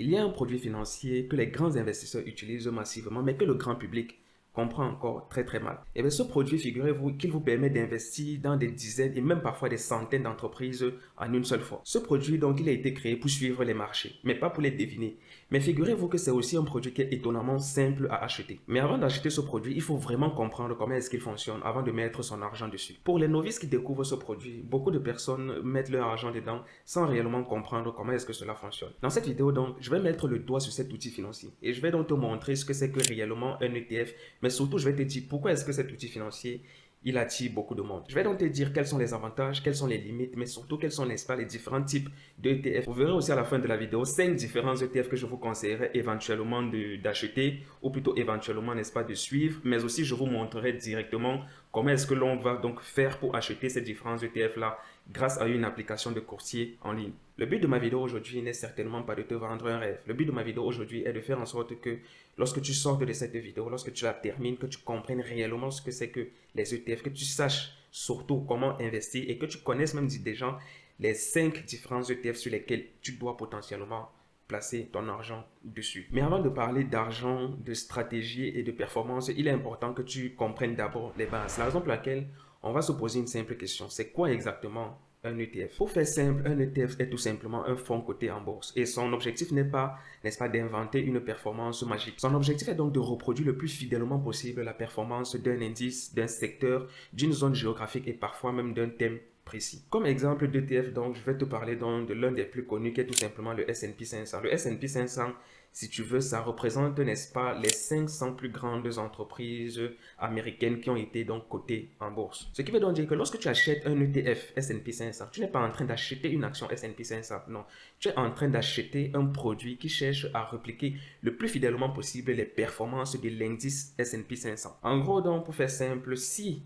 Il y a un produit financier que les grands investisseurs utilisent massivement, mais que le grand public comprend encore très mal. Et bien ce produit, figurez-vous qu'il vous permet d'investir dans des dizaines et même parfois des centaines d'entreprises en une seule fois. Ce produit, donc, il a été créé pour suivre les marchés, mais pas pour les deviner. Mais figurez-vous que c'est aussi un produit qui est étonnamment simple à acheter. Mais avant d'acheter ce produit, il faut vraiment comprendre comment est-ce qu'il fonctionne avant de mettre son argent dessus. Pour les novices qui découvrent ce produit, beaucoup de personnes mettent leur argent dedans sans réellement comprendre comment est-ce que cela fonctionne. Dans cette vidéo, donc, je vais mettre le doigt sur cet outil financier et je vais donc te montrer ce que c'est que réellement un ETF, mais surtout, je vais te dire pourquoi est-ce que cet outil financier il attire beaucoup de monde. Je vais donc te dire quels sont les avantages, quelles sont les limites, mais surtout quels sont, n'est-ce pas, les différents types d'ETF. Vous verrez aussi à la fin de la vidéo 5 différents ETF que je vous conseillerais éventuellement d'acheter ou plutôt éventuellement, n'est-ce pas, de suivre, mais aussi je vous montrerai directement comment est-ce que l'on va donc faire pour acheter ces différents ETF-là grâce à une application de courtier en ligne. Le but de ma vidéo aujourd'hui n'est certainement pas de te vendre un rêve. Le but de ma vidéo aujourd'hui est de faire en sorte que lorsque tu sortes de cette vidéo, lorsque tu la termines, que tu comprennes réellement ce que c'est que les ETF, que tu saches surtout comment investir et que tu connaisses même déjà les 5 différents ETF sur lesquels tu dois potentiellement placer ton argent dessus. Mais avant de parler d'argent, de stratégie et de performance, il est important que tu comprennes d'abord les bases. C'est la raison pour laquelle on va se poser une simple question. C'est quoi exactement un ETF? Pour faire simple, un ETF est tout simplement un fonds coté en bourse. Et son objectif n'est pas, n'est-ce pas, d'inventer une performance magique. Son objectif est donc de reproduire le plus fidèlement possible la performance d'un indice, d'un secteur, d'une zone géographique et parfois même d'un thème précis. Comme exemple d'ETF, donc, je vais te parler donc de l'un des plus connus qui est tout simplement le S&P 500. Le S&P 500, si tu veux, ça représente, n'est-ce pas, les 500 plus grandes entreprises américaines qui ont été donc cotées en bourse. Ce qui veut donc dire que lorsque tu achètes un ETF S&P 500, tu n'es pas en train d'acheter une action S&P 500, non. Tu es en train d'acheter un produit qui cherche à répliquer le plus fidèlement possible les performances de l'indice S&P 500. En gros, donc, pour faire simple, si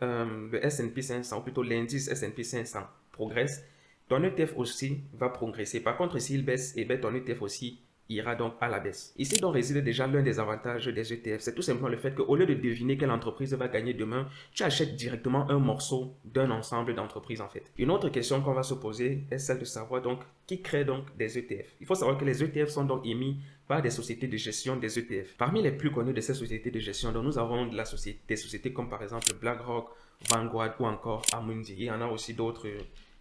le S&P 500, ou plutôt l'indice S&P 500 progresse, ton ETF aussi va progresser. Par contre, s'il baisse, et bien ton ETF aussi ira donc à la baisse. Ici donc réside déjà l'un des avantages des ETF. C'est tout simplement le fait qu'au lieu de deviner quelle entreprise va gagner demain, tu achètes directement un morceau d'un ensemble d'entreprises en fait. Une autre question qu'on va se poser est celle de savoir donc qui crée donc des ETF. Il faut savoir que les ETF sont donc émis par des sociétés de gestion des ETF. Parmi les plus connues de ces sociétés de gestion, donc nous avons des sociétés comme par exemple BlackRock, Vanguard ou encore Amundi. Il y en a aussi d'autres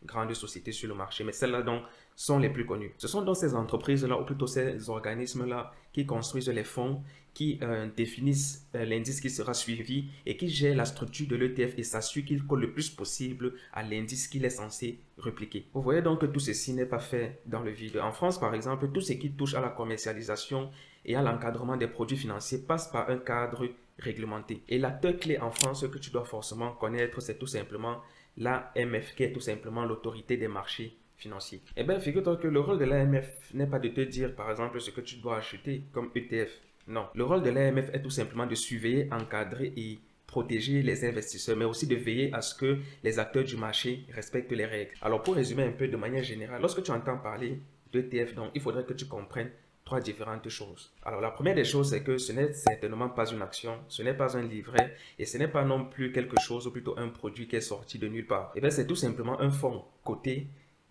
grandes sociétés sur le marché, mais celles-là donc sont les plus connues. Ce sont donc ces entreprises-là, ou plutôt ces organismes-là, qui construisent les fonds, qui définissent l'indice qui sera suivi et qui gèrent la structure de l'ETF et s'assurent qu'il colle le plus possible à l'indice qu'il est censé répliquer. Vous voyez donc que tout ceci n'est pas fait dans le vide. En France, par exemple, tout ce qui touche à la commercialisation et à l'encadrement des produits financiers passe par un cadre réglementé. Et l'acteur clé en France que tu dois forcément connaître, c'est tout simplement l'AMF, qui est tout simplement l'autorité des marchés financiers. Eh bien, figure-toi que le rôle de l'AMF n'est pas de te dire, par exemple, ce que tu dois acheter comme ETF. Non. Le rôle de l'AMF est tout simplement de surveiller, encadrer et protéger les investisseurs, mais aussi de veiller à ce que les acteurs du marché respectent les règles. Alors, pour résumer un peu de manière générale, lorsque tu entends parler d'ETF, donc, il faudrait que tu comprennes trois différentes choses. Alors, la première des choses, c'est que ce n'est certainement pas une action, ce n'est pas un livret et ce n'est pas non plus quelque chose, ou plutôt un produit qui est sorti de nulle part. Et bien, c'est tout simplement un fonds coté,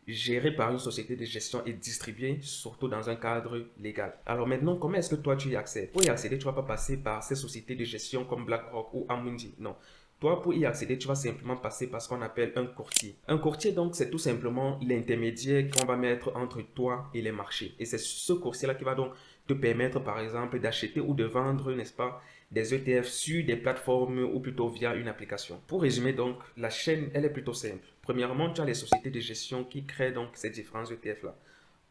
géré par une société de gestion et distribué surtout dans un cadre légal. Alors maintenant, comment est-ce que toi tu y accèdes? Pour y accéder, tu ne vas pas passer par ces sociétés de gestion comme BlackRock ou Amundi. Non. Toi, pour y accéder, tu vas simplement passer par ce qu'on appelle un courtier. Un courtier, donc, c'est tout simplement l'intermédiaire qu'on va mettre entre toi et les marchés. Et c'est ce courtier-là qui va donc te permettre, par exemple, d'acheter ou de vendre, n'est-ce pas, des ETF sur des plateformes ou plutôt via une application. Pour résumer donc, la chaîne, elle est plutôt simple. Premièrement, tu as les sociétés de gestion qui créent donc ces différents ETF-là.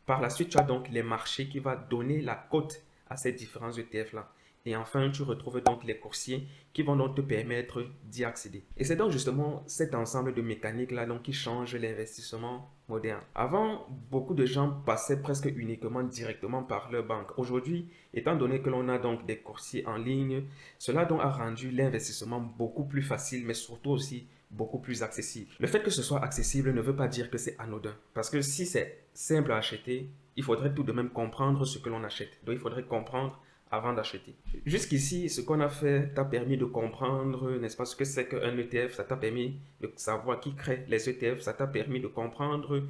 Par la suite, tu as donc les marchés qui vont donner la cote à ces différents ETF-là. Et enfin, tu retrouves donc les coursiers qui vont donc te permettre d'y accéder. Et c'est donc justement cet ensemble de mécaniques-là donc qui change l'investissement moderne. Avant, beaucoup de gens passaient presque uniquement directement par leur banque. Aujourd'hui, étant donné que l'on a donc des coursiers en ligne, cela donc a rendu l'investissement beaucoup plus facile, mais surtout aussi beaucoup plus accessible. Le fait que ce soit accessible ne veut pas dire que c'est anodin. Parce que si c'est simple à acheter, il faudrait tout de même comprendre ce que l'on achète. Donc il faudrait comprendre avant d'acheter. Jusqu'ici, ce qu'on a fait t'a permis de comprendre, n'est-ce pas, ce que c'est qu'un ETF, ça t'a permis de savoir qui crée les ETF, ça t'a permis de comprendre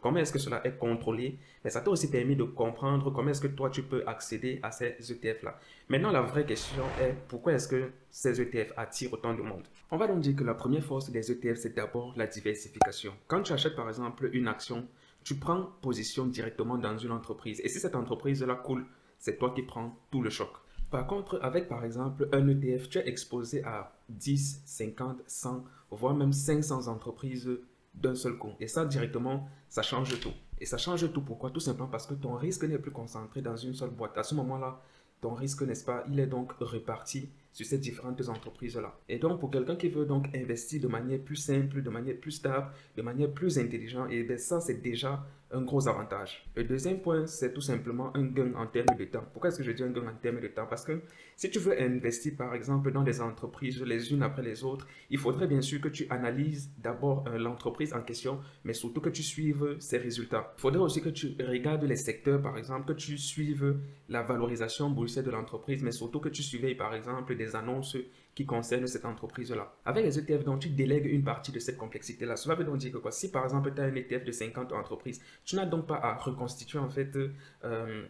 comment est-ce que cela est contrôlé, mais ça t'a aussi permis de comprendre comment est-ce que toi tu peux accéder à ces ETF-là. Maintenant, la vraie question est pourquoi est-ce que ces ETF attirent autant de monde? On va donc dire que la première force des ETF, c'est d'abord la diversification. Quand tu achètes par exemple une action, tu prends position directement dans une entreprise. Et si cette entreprise-là coule, c'est toi qui prends tout le choc. Par contre, avec par exemple un ETF, tu es exposé à 10, 50, 100, voire même 500 entreprises d'un seul coup. Et ça, directement, ça change tout. Et ça change tout pourquoi? Tout simplement parce que ton risque n'est plus concentré dans une seule boîte. À ce moment-là, ton risque, n'est-ce pas, il est donc réparti sur ces différentes entreprises-là. Et donc, pour quelqu'un qui veut donc investir de manière plus simple, de manière plus stable, de manière plus intelligente, et bien ça, c'est déjà un gros avantage. Le deuxième point, c'est tout simplement un gain en termes de temps. Pourquoi est-ce que je dis un gain en termes de temps? Parce que si tu veux investir, par exemple, dans des entreprises les unes après les autres, il faudrait bien sûr que tu analyses d'abord l'entreprise en question, mais surtout que tu suives ses résultats. Il faudrait aussi que tu regardes les secteurs, par exemple, que tu suives la valorisation boursière de l'entreprise, mais surtout que tu suives, par exemple, des annonces qui concernent cette entreprise-là. Avec les ETF, donc, tu délègues une partie de cette complexité-là. Cela veut donc dire que quoi? Si par exemple, tu as un ETF de 50 entreprises, tu n'as donc pas à reconstituer en fait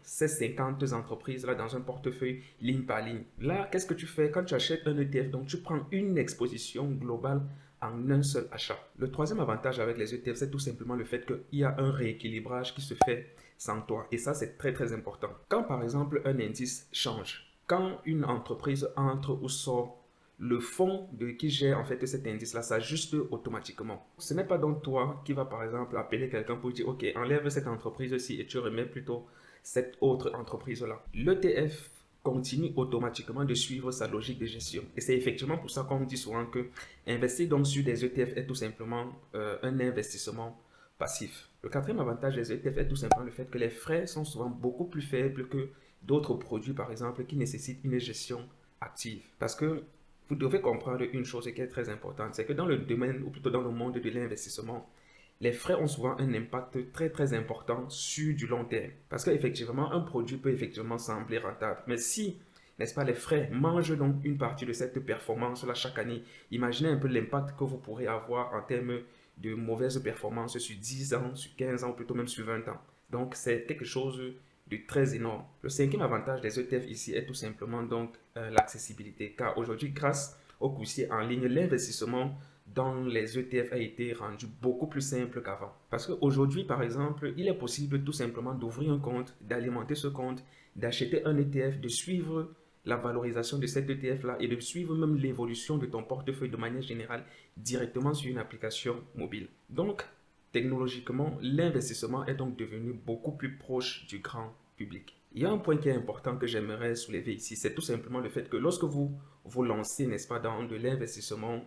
ces 50 entreprises-là dans un portefeuille ligne par ligne. Là, qu'est-ce que tu fais quand tu achètes un ETF? Donc, tu prends une exposition globale en un seul achat. Le troisième avantage avec les ETF, c'est tout simplement le fait qu'il y a un rééquilibrage qui se fait sans toi. Et ça, c'est très, très important. Quand, par exemple, un indice change, quand une entreprise entre ou sort, le fonds qui gère en fait cet indice-là s'ajuste automatiquement. Ce n'est pas donc toi qui va par exemple appeler quelqu'un pour dire ok, enlève cette entreprise-ci et tu remets plutôt cette autre entreprise-là. L'ETF continue automatiquement de suivre sa logique de gestion. Et c'est effectivement pour ça qu'on dit souvent que investir donc sur des ETF est tout simplement un investissement passif. Le quatrième avantage des ETF est tout simplement le fait que les frais sont souvent beaucoup plus faibles que d'autres produits, par exemple, qui nécessitent une gestion active. Parce que vous devez comprendre une chose qui est très importante, c'est que dans le domaine, ou plutôt dans le monde de l'investissement, les frais ont souvent un impact très très important sur du long terme. Parce qu'effectivement, un produit peut effectivement sembler rentable. Mais si, n'est-ce pas, les frais mangent donc une partie de cette performance-là chaque année, imaginez un peu l'impact que vous pourrez avoir en termes de mauvaises performances sur 10 ans, sur 15 ans, ou plutôt même sur 20 ans. Donc, c'est quelque chose de très énorme. Le cinquième avantage des ETF ici est tout simplement donc l'accessibilité. Car aujourd'hui, grâce au courtier en ligne, l'investissement dans les ETF a été rendu beaucoup plus simple qu'avant. Parce qu'aujourd'hui, par exemple, il est possible tout simplement d'ouvrir un compte, d'alimenter ce compte, d'acheter un ETF, de suivre la valorisation de cet ETF-là et de suivre même l'évolution de ton portefeuille de manière générale directement sur une application mobile. Donc, technologiquement, l'investissement est donc devenu beaucoup plus proche du grand public. Il y a un point qui est important que j'aimerais soulever ici, c'est tout simplement le fait que lorsque vous vous lancez, n'est-ce pas, dans de l'investissement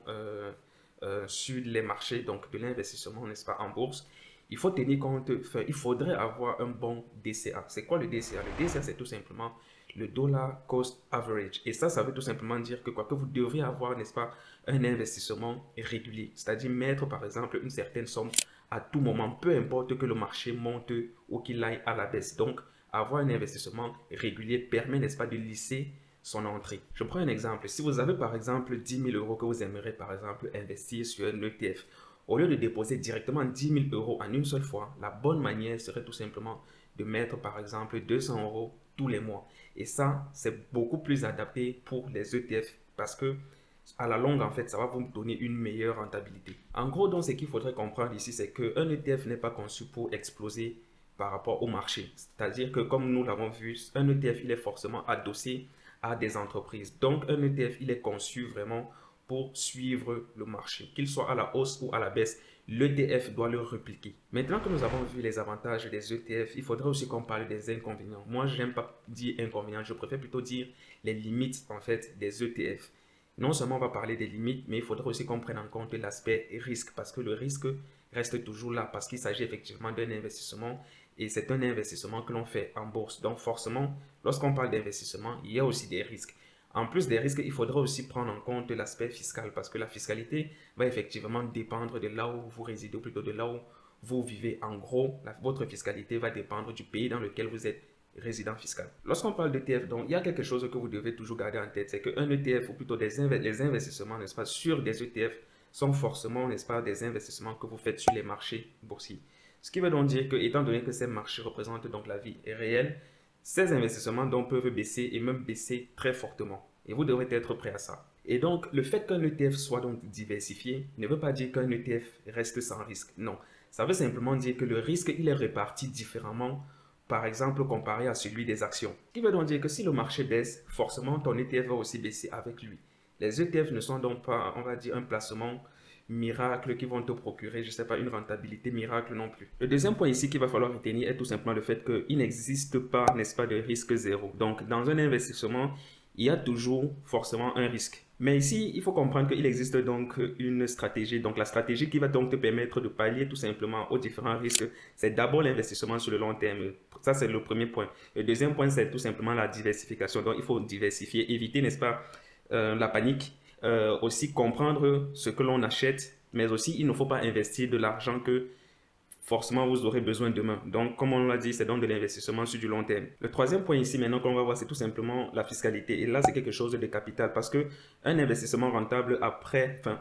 sur les marchés, donc de l'investissement, n'est-ce pas, en bourse, il faut tenir compte, enfin, il faudrait avoir un bon DCA. C'est quoi le DCA? Le DCA, c'est tout simplement le dollar cost average. Et ça veut tout simplement dire que quoi, que vous devriez avoir, n'est-ce pas, un investissement régulier. C'est-à-dire mettre, par exemple, une certaine somme à tout moment, peu importe que le marché monte ou qu'il aille à la baisse. Donc, avoir un investissement régulier permet, n'est-ce pas, de lisser son entrée. Je prends un exemple. Si vous avez par exemple 10 000 euros que vous aimeriez par exemple investir sur un ETF, au lieu de déposer directement 10 000 euros en une seule fois, la bonne manière serait tout simplement de mettre par exemple 200 euros tous les mois. Et ça, c'est beaucoup plus adapté pour les ETF parce que à la longue, en fait, ça va vous donner une meilleure rentabilité. En gros, donc, ce qu'il faudrait comprendre ici, c'est qu'un ETF n'est pas conçu pour exploser par rapport au marché. C'est-à-dire que, comme nous l'avons vu, un ETF, il est forcément adossé à des entreprises. Donc, un ETF, il est conçu vraiment pour suivre le marché. Qu'il soit à la hausse ou à la baisse, l'ETF doit le répliquer. Maintenant que nous avons vu les avantages des ETF, il faudrait aussi qu'on parle des inconvénients. Moi, je n'aime pas dire inconvénients, je préfère plutôt dire les limites en fait des ETF. Non seulement on va parler des limites, mais il faudrait aussi qu'on prenne en compte l'aspect risque parce que le risque reste toujours là parce qu'il s'agit effectivement d'un investissement et c'est un investissement que l'on fait en bourse. Donc forcément, lorsqu'on parle d'investissement, il y a aussi des risques. En plus des risques, il faudra aussi prendre en compte l'aspect fiscal parce que la fiscalité va effectivement dépendre de là où vous résidez ou plutôt de là où vous vivez. En gros, votre fiscalité va dépendre du pays dans lequel vous êtes résident fiscal. Lorsqu'on parle d'ETF, donc il y a quelque chose que vous devez toujours garder en tête, c'est qu'un ETF, ou plutôt les investissements, n'est-ce pas, sur des ETF sont forcément, n'est-ce pas, des investissements que vous faites sur les marchés boursiers. Ce qui veut donc dire que, étant donné que ces marchés représentent donc la vie réelle, ces investissements donc peuvent baisser et même baisser très fortement. Et vous devrez être prêt à ça. Et donc, le fait qu'un ETF soit donc diversifié ne veut pas dire qu'un ETF reste sans risque. Non. Ça veut simplement dire que le risque, il est réparti différemment, par exemple, comparé à celui des actions. Ce qui veut donc dire que si le marché baisse, forcément, ton ETF va aussi baisser avec lui. Les ETF ne sont donc pas, on va dire, un placement miracle qui vont te procurer, je ne sais pas, une rentabilité miracle non plus. Le deuxième point ici qu'il va falloir retenir est tout simplement le fait qu'il n'existe pas, n'est-ce pas, de risque zéro. Donc, dans un investissement, il y a toujours forcément un risque. Mais ici, il faut comprendre qu'il existe donc une stratégie. Donc, la stratégie qui va donc te permettre de pallier tout simplement aux différents risques, c'est d'abord l'investissement sur le long terme. Ça, c'est le premier point. Le deuxième point, c'est tout simplement la diversification. Donc, il faut diversifier, éviter, n'est-ce pas, la panique. Aussi comprendre ce que l'on achète, mais aussi il ne faut pas investir de l'argent que forcément vous aurez besoin demain. Donc, comme on l'a dit, c'est donc de l'investissement sur du long terme. Le troisième point ici, maintenant qu'on va voir, c'est tout simplement la fiscalité. Et là, c'est quelque chose de capital parce que un investissement rentable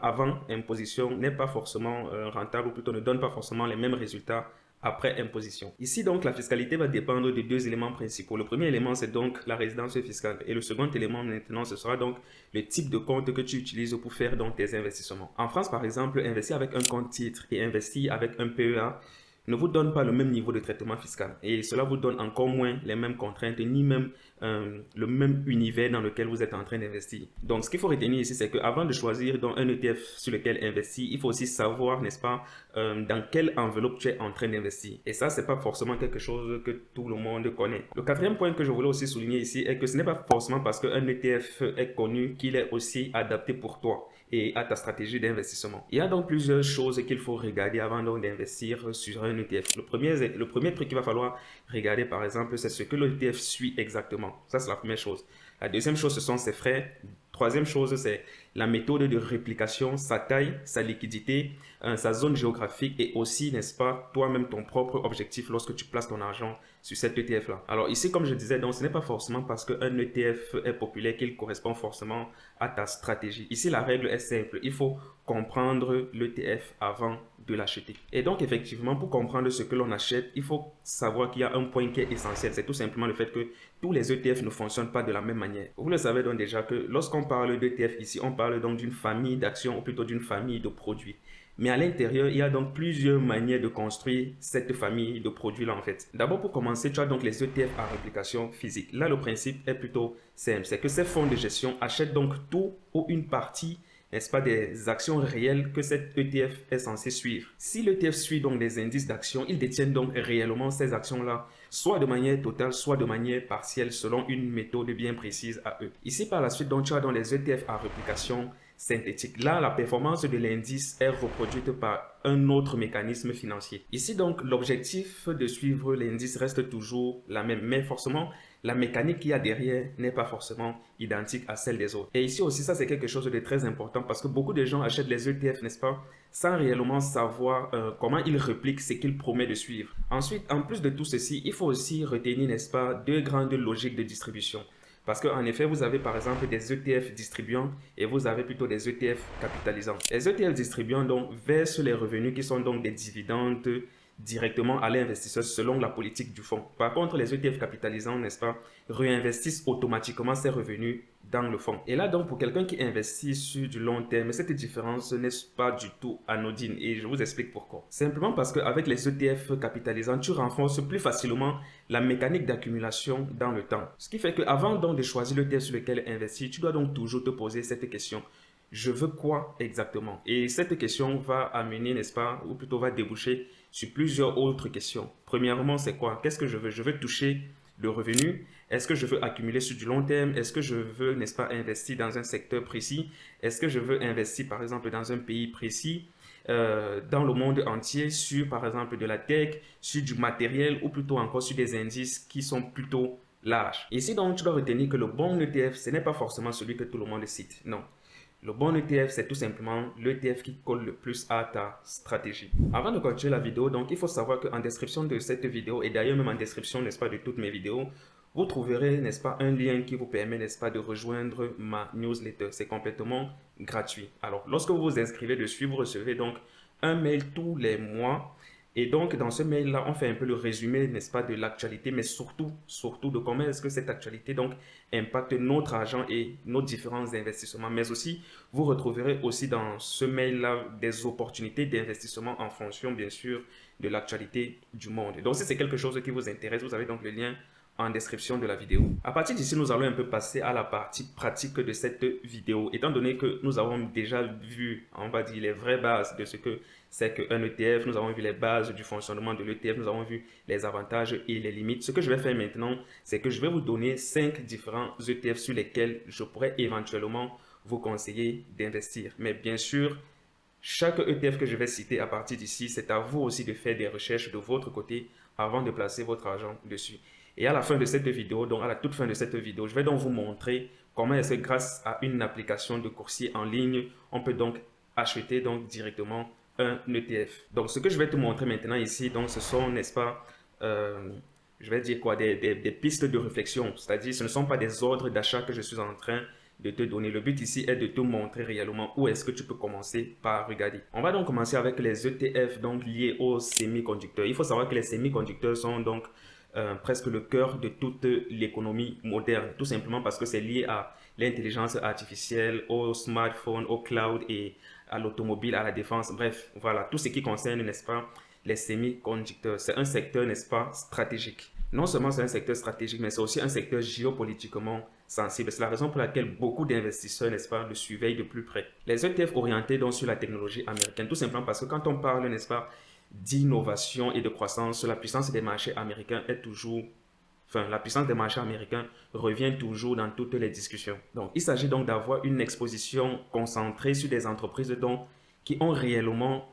avant imposition n'est pas forcément rentable, ou plutôt ne donne pas forcément les mêmes résultats après imposition. Ici, donc, la fiscalité va dépendre de deux éléments principaux. Le premier élément, c'est donc la résidence fiscale. Et le second élément, maintenant, ce sera donc le type de compte que tu utilises pour faire donc tes investissements. En France, par exemple, investir avec un compte titre et investir avec un PEA ne vous donne pas le même niveau de traitement fiscal. Et cela vous donne encore moins les mêmes contraintes, ni même le même univers dans lequel vous êtes en train d'investir. Donc, ce qu'il faut retenir ici, c'est qu'avant de choisir donc, un ETF sur lequel investir, il faut aussi savoir, n'est-ce pas, dans quelle enveloppe tu es en train d'investir. Et ça, c'est pas forcément quelque chose que tout le monde connaît. Le quatrième point que je voulais aussi souligner ici est que ce n'est pas forcément parce qu'un ETF est connu qu'il est aussi adapté pour toi et à ta stratégie d'investissement. Il y a donc plusieurs choses qu'il faut regarder avant donc d'investir sur un ETF. Le premier truc qu'il va falloir regarder, par exemple, c'est ce que l'ETF suit exactement. Ça, c'est la première chose. La deuxième chose, ce sont ses frais. Troisième chose, c'est la méthode de réplication, sa taille, sa liquidité, sa zone géographique et aussi, n'est-ce pas, toi-même ton propre objectif lorsque tu places ton argent sur cet ETF-là. Alors ici, comme je disais, donc ce n'est pas forcément parce qu'un ETF est populaire qu'il correspond forcément à ta stratégie. Ici, la règle est simple. Il faut comprendre l'ETF avant de l'acheter. Et donc, effectivement, pour comprendre ce que l'on achète, il faut savoir qu'il y a un point qui est essentiel. C'est tout simplement le fait que tous les ETF ne fonctionnent pas de la même manière. Vous le savez donc déjà que lorsqu'on parle d'ETF ici, on parle donc d'une famille d'actions ou plutôt d'une famille de produits. Mais à l'intérieur, il y a donc plusieurs manières de construire cette famille de produits-là en fait. D'abord, pour commencer, tu as donc les ETF à réplication physique. Là, le principe est plutôt simple. C'est que ces fonds de gestion achètent donc tout ou une partie, n'est-ce pas, des actions réelles que cet ETF est censé suivre. Si l'ETF suit donc des indices d'actions, ils détiennent donc réellement ces actions-là, soit de manière totale, soit de manière partielle, selon une méthode bien précise à eux. Ici, par la suite, donc, tu as dans les ETF à réplication synthétique. Là, la performance de l'indice est reproduite par un autre mécanisme financier. Ici, donc, l'objectif de suivre l'indice reste toujours la même, mais forcément, la mécanique qu'il y a derrière n'est pas forcément identique à celle des autres. Et ici aussi, ça, c'est quelque chose de très important parce que beaucoup de gens achètent les ETF, n'est-ce pas, sans réellement savoir comment ils répliquent ce qu'ils promettent de suivre. Ensuite, en plus de tout ceci, il faut aussi retenir, n'est-ce pas, deux grandes logiques de distribution. Parce qu'en effet, vous avez par exemple des ETF distribuants et vous avez plutôt des ETF capitalisants. Les ETF distribuants donc versent les revenus qui sont donc des dividendes directement à l'investisseur selon la politique du fonds. Par contre, les ETF capitalisants, n'est-ce pas, réinvestissent automatiquement ces revenus dans le fonds. Et là, donc, pour quelqu'un qui investit sur du long terme, cette différence n'est pas du tout anodine et je vous explique pourquoi. Simplement parce qu'avec les ETF capitalisants, tu renforces plus facilement la mécanique d'accumulation dans le temps. Ce qui fait qu'avant donc de choisir l'ETF sur lequel investir, tu dois donc toujours te poser cette question. Je veux quoi exactement? Et cette question va amener, n'est-ce pas, ou plutôt va déboucher sur plusieurs autres questions. Premièrement, c'est quoi? Qu'est-ce que je veux? Je veux toucher le revenu. Est-ce que je veux accumuler sur du long terme? Est-ce que je veux, n'est-ce pas, investir dans un secteur précis? Est-ce que je veux investir, par exemple, dans un pays précis? Dans le monde entier, sur, par exemple, de la tech, sur du matériel ou plutôt encore sur des indices qui sont plutôt larges. Ici, donc, tu dois retenir que le bon ETF, ce n'est pas forcément celui que tout le monde cite. Non. Le bon ETF, c'est tout simplement l'ETF qui colle le plus à ta stratégie. Avant de continuer la vidéo, donc il faut savoir qu'en description de cette vidéo, et d'ailleurs même en description, n'est-ce pas, de toutes mes vidéos, vous trouverez, n'est-ce pas, un lien qui vous permet, n'est-ce pas, de rejoindre ma newsletter. C'est complètement gratuit. Alors, lorsque vous vous inscrivez dessus, vous recevez donc un mail tous les mois. Et donc, dans ce mail-là, on fait un peu le résumé, n'est-ce pas, de l'actualité, mais surtout de comment est-ce que cette actualité donc impacte notre argent et nos différents investissements. Mais aussi, vous retrouverez aussi dans ce mail-là des opportunités d'investissement en fonction, bien sûr, de l'actualité du monde. Donc, si c'est quelque chose qui vous intéresse, vous avez donc le lien en description de la vidéo. À partir d'ici, nous allons un peu passer à la partie pratique de cette vidéo. Étant donné que nous avons déjà vu, on va dire, les vraies bases de ce que c'est qu'un ETF, nous avons vu les bases du fonctionnement de l'ETF, nous avons vu les avantages et les limites. Ce que je vais faire maintenant, c'est que je vais vous donner 5 différents ETF sur lesquels je pourrais éventuellement vous conseiller d'investir. Mais bien sûr, chaque ETF que je vais citer à partir d'ici, c'est à vous aussi de faire des recherches de votre côté avant de placer votre argent dessus. Et à la fin de cette vidéo, donc à la toute fin de cette vidéo, je vais donc vous montrer comment est-ce que grâce à une application de coursier en ligne, on peut donc acheter donc directement un ETF. Donc ce que je vais te montrer maintenant ici, donc ce sont, n'est-ce pas, je vais dire quoi, des pistes de réflexion. C'est-à-dire ce ne sont pas des ordres d'achat que je suis en train de te donner. Le but ici est de te montrer réellement où est-ce que tu peux commencer par regarder. On va donc commencer avec les ETF donc liés aux semi-conducteurs. Il faut savoir que les semi-conducteurs sont donc presque le cœur de toute l'économie moderne, tout simplement parce que c'est lié à l'intelligence artificielle, au smartphone, au cloud et à l'automobile, à la défense. Bref, voilà, tout ce qui concerne, n'est-ce pas, les semi-conducteurs. C'est un secteur, n'est-ce pas, stratégique. Non seulement c'est un secteur stratégique, mais c'est aussi un secteur géopolitiquement sensible. C'est la raison pour laquelle beaucoup d'investisseurs, n'est-ce pas, le surveillent de plus près. Les ETF orientés donc sur la technologie américaine, tout simplement parce que quand on parle, n'est-ce pas, d'innovation et de croissance, la puissance des marchés américains est toujours, enfin, la puissance des marchés américains revient toujours dans toutes les discussions. Donc, il s'agit donc d'avoir une exposition concentrée sur des entreprises donc, qui ont réellement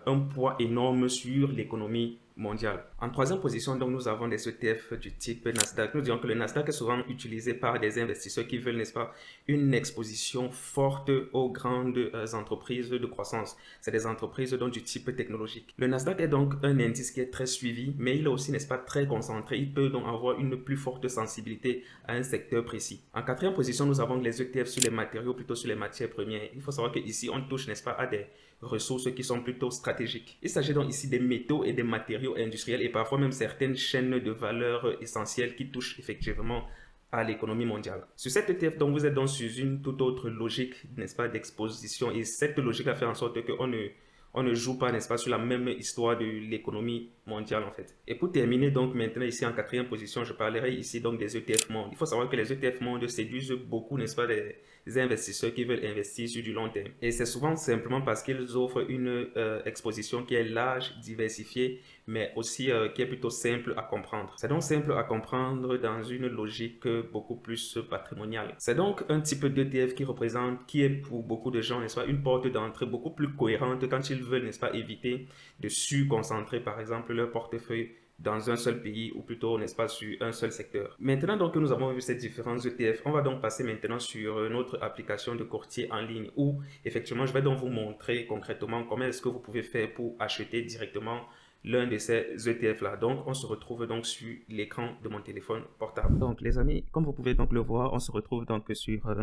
un poids énorme sur l'économie mondiale. En troisième position, donc, nous avons des ETF du type Nasdaq. Nous disons que le Nasdaq est souvent utilisé par des investisseurs qui veulent, n'est-ce pas, une exposition forte aux grandes entreprises de croissance. C'est des entreprises donc, du type technologique. Le Nasdaq est donc un indice qui est très suivi, mais il est aussi, n'est-ce pas, très concentré. Il peut donc avoir une plus forte sensibilité à un secteur précis. En quatrième position, nous avons les ETF sur les matériaux, plutôt sur les matières premières. Il faut savoir qu'ici, on touche, n'est-ce pas, à des ressources qui sont plutôt stratégiques. Il s'agit donc ici des métaux et des matériaux industriels et parfois même certaines chaînes de valeur essentielles qui touchent effectivement à l'économie mondiale. Sur cette ETF, donc, vous êtes donc sur une toute autre logique, n'est-ce pas, d'exposition. Et cette logique a fait en sorte qu'on ne joue pas, n'est-ce pas, sur la même histoire de l'économie mondiale, en fait. Et pour terminer, donc, maintenant, ici, en quatrième position, je parlerai ici, donc, des ETF monde. Il faut savoir que les ETF monde séduisent beaucoup, n'est-ce pas, des investisseurs qui veulent investir sur du long terme. Et c'est souvent simplement parce qu'ils offrent une exposition qui est large, diversifiée, mais aussi qui est plutôt simple à comprendre. C'est donc simple à comprendre dans une logique beaucoup plus patrimoniale. C'est donc un type d'ETF qui est pour beaucoup de gens, n'est-ce pas, une porte d'entrée beaucoup plus cohérente quand ils veulent, n'est-ce pas, éviter de surconcentrer, par exemple, leur portefeuille dans un seul pays ou plutôt, n'est-ce pas, sur un seul secteur. Maintenant donc que nous avons vu ces différents ETF, on va donc passer maintenant sur notre application de courtier en ligne où effectivement je vais donc vous montrer concrètement comment est-ce que vous pouvez faire pour acheter directement l'un de ces ETF là. Donc on se retrouve donc sur l'écran de mon téléphone portable. Donc les amis, comme vous pouvez donc le voir, on se retrouve donc sur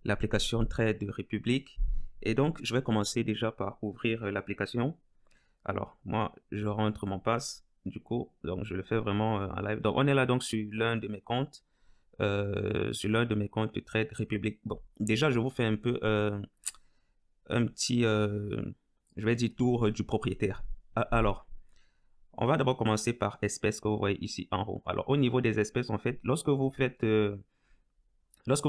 l'application Trade Republic et donc je vais commencer déjà par ouvrir l'application. Alors moi je rentre mon pass. Du coup, donc je le fais vraiment en live. Donc on est là donc sur l'un de mes comptes, de Trade Republic. Bon, déjà je vous fais un peu un petit, je vais dire tour du propriétaire. Alors, on va d'abord commencer par espèces que vous voyez ici en haut. Alors au niveau des espèces, en fait, lorsque vous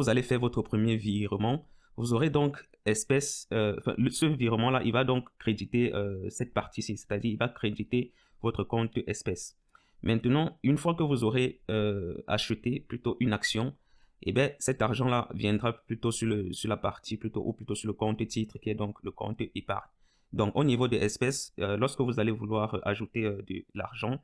allez faire votre premier virement, vous aurez donc espèce, ce virement-là, il va donc créditer cette partie-ci, c'est-à-dire il va créditer votre compte espèce. Maintenant, une fois que vous aurez acheté plutôt une action, et bien cet argent-là viendra plutôt sur la partie, plutôt sur le compte titre qui est donc le compte épargne. Donc au niveau des espèces, lorsque vous allez vouloir ajouter de l'argent,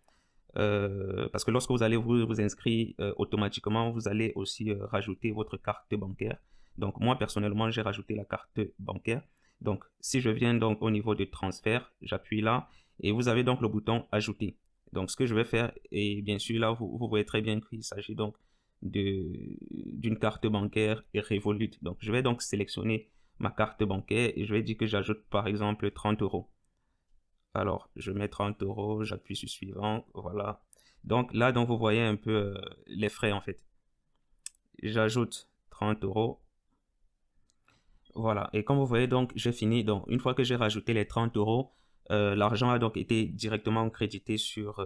parce que lorsque vous allez vous inscrire automatiquement, vous allez aussi rajouter votre carte bancaire. Donc, moi, personnellement, j'ai rajouté la carte bancaire. Donc, si je viens donc au niveau de transfert, j'appuie là et vous avez donc le bouton ajouter. Donc, ce que je vais faire, et bien sûr, là, vous voyez très bien qu'il s'agit donc d'une carte bancaire et Revolut. Donc, je vais donc sélectionner ma carte bancaire et je vais dire que j'ajoute par exemple 30 euros. Alors, je mets 30 euros, j'appuie sur suivant, voilà. Donc là, donc, vous voyez un peu les frais en fait. J'ajoute 30 euros. Voilà, et comme vous voyez, donc, j'ai fini. Donc, une fois que j'ai rajouté les 30 euros, l'argent a donc été directement crédité sur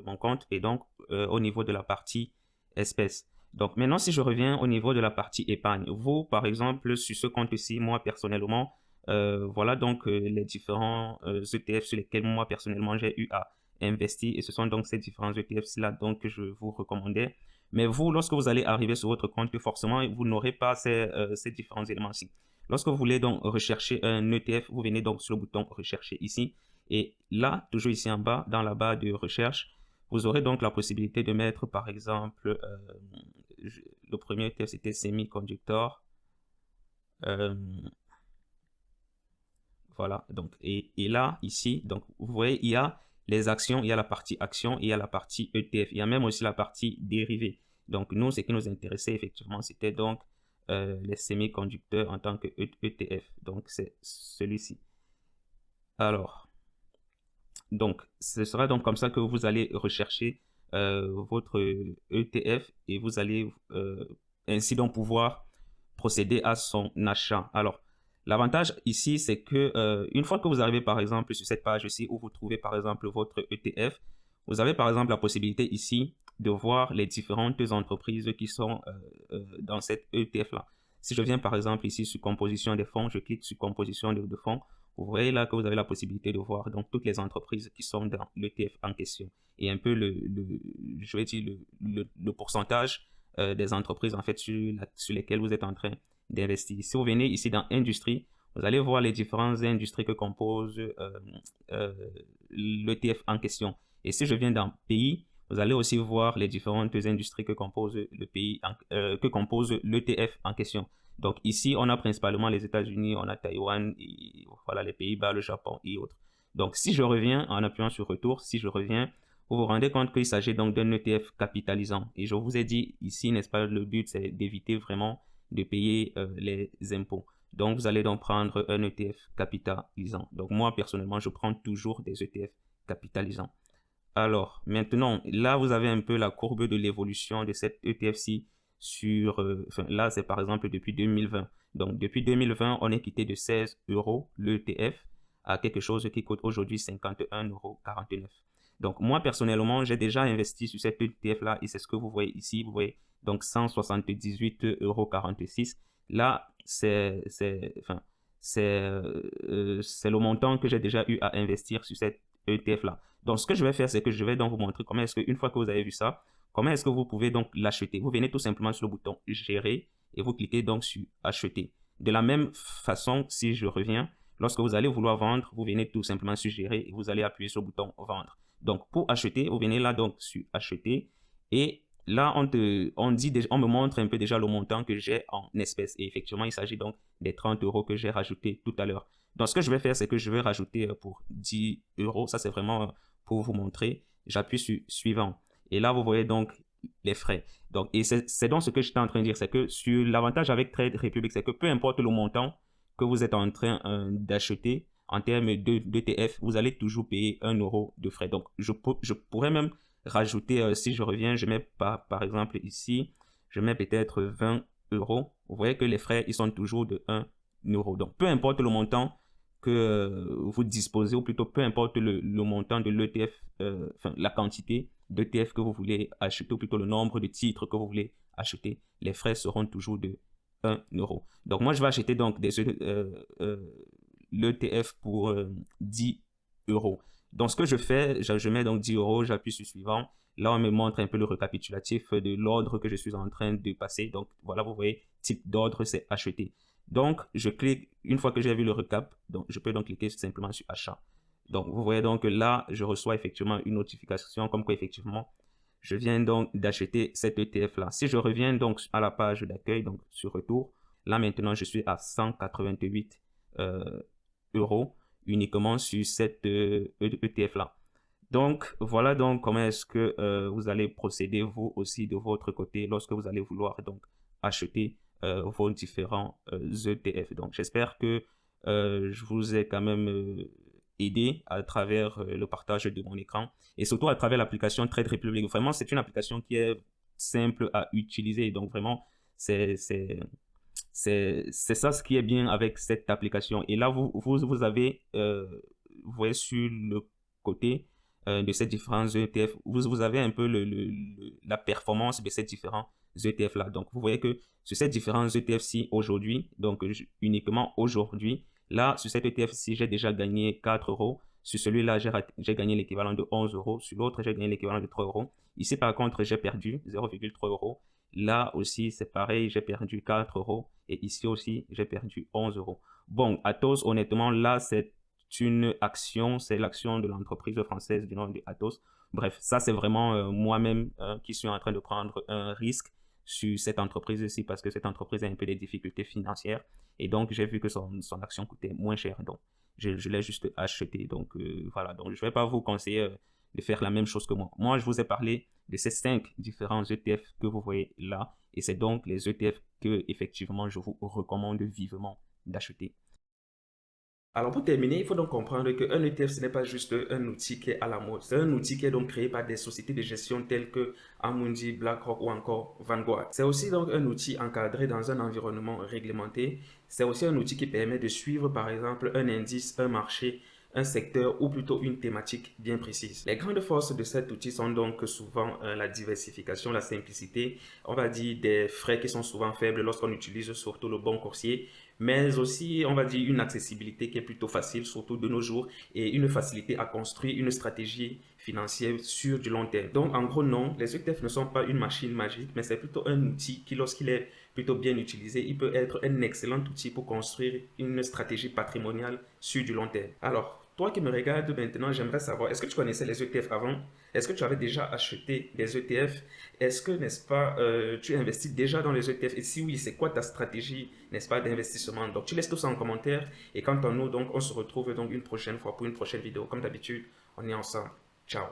mon compte et donc au niveau de la partie espèces. Donc, maintenant, si je reviens au niveau de la partie épargne, vous, par exemple, sur ce compte-ci, moi, personnellement, voilà donc les différents ETF sur lesquels moi, personnellement, j'ai eu à investir et ce sont donc ces différents ETF-là donc que je vous recommandais. Mais vous, lorsque vous allez arriver sur votre compte, forcément, vous n'aurez pas ces différents éléments-ci. Lorsque vous voulez donc rechercher un ETF, vous venez donc sur le bouton rechercher ici. Et là, toujours ici en bas, dans la barre de recherche, vous aurez donc la possibilité de mettre par exemple, le premier ETF c'était semi-conductor. Voilà, donc, et là, ici, donc vous voyez, il y a les actions, il y a la partie actions, il y a la partie ETF, il y a même aussi la partie dérivés. Donc, nous, ce qui nous intéressait effectivement, c'était donc les semi-conducteurs en tant que ETF. Donc, c'est celui-ci. Alors, donc, ce sera donc comme ça que vous allez rechercher votre ETF et vous allez ainsi donc pouvoir procéder à son achat. Alors, l'avantage ici, c'est que une fois que vous arrivez par exemple sur cette page ici où vous trouvez par exemple votre ETF, vous avez par exemple la possibilité ici de voir les différentes entreprises qui sont dans cette ETF-là. Si je viens par exemple ici sur composition des fonds, je clique sur composition de fonds, vous voyez là que vous avez la possibilité de voir donc toutes les entreprises qui sont dans l'ETF en question et un peu je vais dire le pourcentage des entreprises en fait sur lesquelles vous êtes en train d'investir. Si vous venez ici dans industrie, vous allez voir les différentes industries que compose l'ETF en question. Et si je viens dans pays, vous allez aussi voir les différentes industries que compose le pays, que compose l'ETF en question. Donc ici, on a principalement les États-Unis, on a Taïwan, et voilà les Pays-Bas, le Japon et autres. Donc si je reviens en appuyant sur retour, si je reviens, vous vous rendez compte qu'il s'agit donc d'un ETF capitalisant. Et je vous ai dit ici, n'est-ce pas, le but c'est d'éviter vraiment de payer les impôts. Donc vous allez donc prendre un ETF capitalisant. Donc moi personnellement, je prends toujours des ETF capitalisants. Alors maintenant, là vous avez un peu la courbe de l'évolution de cette ETF-ci sur, là c'est par exemple depuis 2020. Donc depuis 2020, on est quitté de 16 euros l'ETF à quelque chose qui coûte aujourd'hui 51,49 euros. Donc moi personnellement, j'ai déjà investi sur cette ETF là et c'est ce que vous voyez ici. Vous voyez donc 178,46 euros. Là, c'est le montant que j'ai déjà eu à investir sur cette ETF là. Donc ce que je vais faire, c'est que je vais donc vous montrer comment est-ce qu'une fois que vous avez vu ça, comment est-ce que vous pouvez donc l'acheter. Vous venez tout simplement sur le bouton gérer et vous cliquez donc sur acheter. De la même façon, si je reviens, lorsque vous allez vouloir vendre, vous venez tout simplement sur gérer et vous allez appuyer sur le bouton vendre. Donc pour acheter, vous venez là donc sur acheter et là on me montre un peu déjà le montant que j'ai en espèces et effectivement il s'agit donc des 30 euros que j'ai rajouté tout à l'heure. Donc ce que je vais faire, c'est que je vais rajouter pour 10 euros, ça c'est vraiment pour vous montrer. J'appuie sur suivant et là vous voyez donc les frais. Donc, et c'est donc ce que j'étais en train de dire, c'est que sur l'avantage avec Trade Republic, c'est que peu importe le montant que vous êtes en train d'acheter en termes d'ETF, vous allez toujours payer 1 euro de frais. Donc, je pourrais même rajouter, si je reviens, je mets par exemple ici, je mets peut-être 20 euros. Vous voyez que les frais, ils sont toujours de 1 euro. Donc, peu importe le montant que vous disposez, ou plutôt peu importe le montant de l'ETF, enfin la quantité d'ETF que vous voulez acheter, ou plutôt le nombre de titres que vous voulez acheter, les frais seront toujours de 1 euro. Donc moi je vais acheter donc l'ETF pour 10 euros. Donc ce que je fais, je mets donc 10 euros, j'appuie sur suivant. Là on me montre un peu le récapitulatif de l'ordre que je suis en train de passer. Donc voilà, vous voyez, type d'ordre c'est acheter. Donc, je clique, une fois que j'ai vu le recap, donc je peux donc cliquer simplement sur achat. Donc, vous voyez donc que là, je reçois effectivement une notification comme quoi effectivement, je viens donc d'acheter cet ETF là. Si je reviens donc à la page d'accueil, donc sur retour, Là, maintenant, je suis à 188 euros uniquement sur cette ETF-là. Donc, voilà donc comment est-ce que vous allez procéder, vous aussi, de votre côté, lorsque vous allez vouloir donc acheter vos différents ETF. Donc, j'espère que je vous ai quand même aidé à travers le partage de mon écran et surtout à travers l'application Trade Republic. Vraiment, c'est une application qui est simple à utiliser. Donc, vraiment, c'est ça ce qui est bien avec cette application. Et là, vous avez, vous voyez sur le côté de ces différents ETF, vous avez un peu la performance de ces différents ETF-là. Donc, vous voyez que sur ces différents ETF-ci aujourd'hui, donc uniquement aujourd'hui, là, sur cet ETF-ci, j'ai déjà gagné 4 euros. Sur celui-là, j'ai gagné l'équivalent de 11 euros. Sur l'autre, j'ai gagné l'équivalent de 3 euros. Ici, par contre, j'ai perdu 0,3 euros. Là aussi, c'est pareil, j'ai perdu 4 euros. Et ici aussi, j'ai perdu 11 euros. Bon, Atos, honnêtement, là, c'est une action, c'est l'action de l'entreprise française du nom de Atos. Bref, ça, c'est vraiment moi-même qui suis en train de prendre un risque sur cette entreprise-ci parce que cette entreprise a un peu des difficultés financières. Et donc, j'ai vu que son action coûtait moins cher. Donc, je l'ai juste acheté. Donc, voilà. Donc, je ne vais pas vous conseiller de faire la même chose que moi. Moi, je vous ai parlé de ces 5 différents ETF que vous voyez là. Et c'est donc les ETF que, effectivement, je vous recommande vivement d'acheter. Alors pour terminer, il faut donc comprendre qu'un ETF, ce n'est pas juste un outil qui est à la mode. C'est un outil qui est donc créé par des sociétés de gestion telles que Amundi, BlackRock ou encore Vanguard. C'est aussi donc un outil encadré dans un environnement réglementé. C'est aussi un outil qui permet de suivre par exemple un indice, un marché, un secteur ou plutôt une thématique bien précise. Les grandes forces de cet outil sont donc souvent la diversification, la simplicité, on va dire des frais qui sont souvent faibles lorsqu'on utilise surtout le bon coursier, mais aussi, on va dire, une accessibilité qui est plutôt facile, surtout de nos jours, et une facilité à construire une stratégie financière sur du long terme. Donc, en gros, non, les ETF ne sont pas une machine magique, mais c'est plutôt un outil qui, lorsqu'il est plutôt bien utilisé, il peut être un excellent outil pour construire une stratégie patrimoniale sur du long terme. Alors, toi qui me regardes maintenant, j'aimerais savoir, est-ce que tu connaissais les ETF avant? Est-ce que tu avais déjà acheté des ETF? Est-ce que, n'est-ce pas, tu investis déjà dans les ETF? Et si oui, c'est quoi ta stratégie, n'est-ce pas, d'investissement? Donc, tu laisses tout ça en commentaire. Et quant à nous, donc, on se retrouve donc une prochaine fois pour une prochaine vidéo. Comme d'habitude, on est ensemble. Ciao.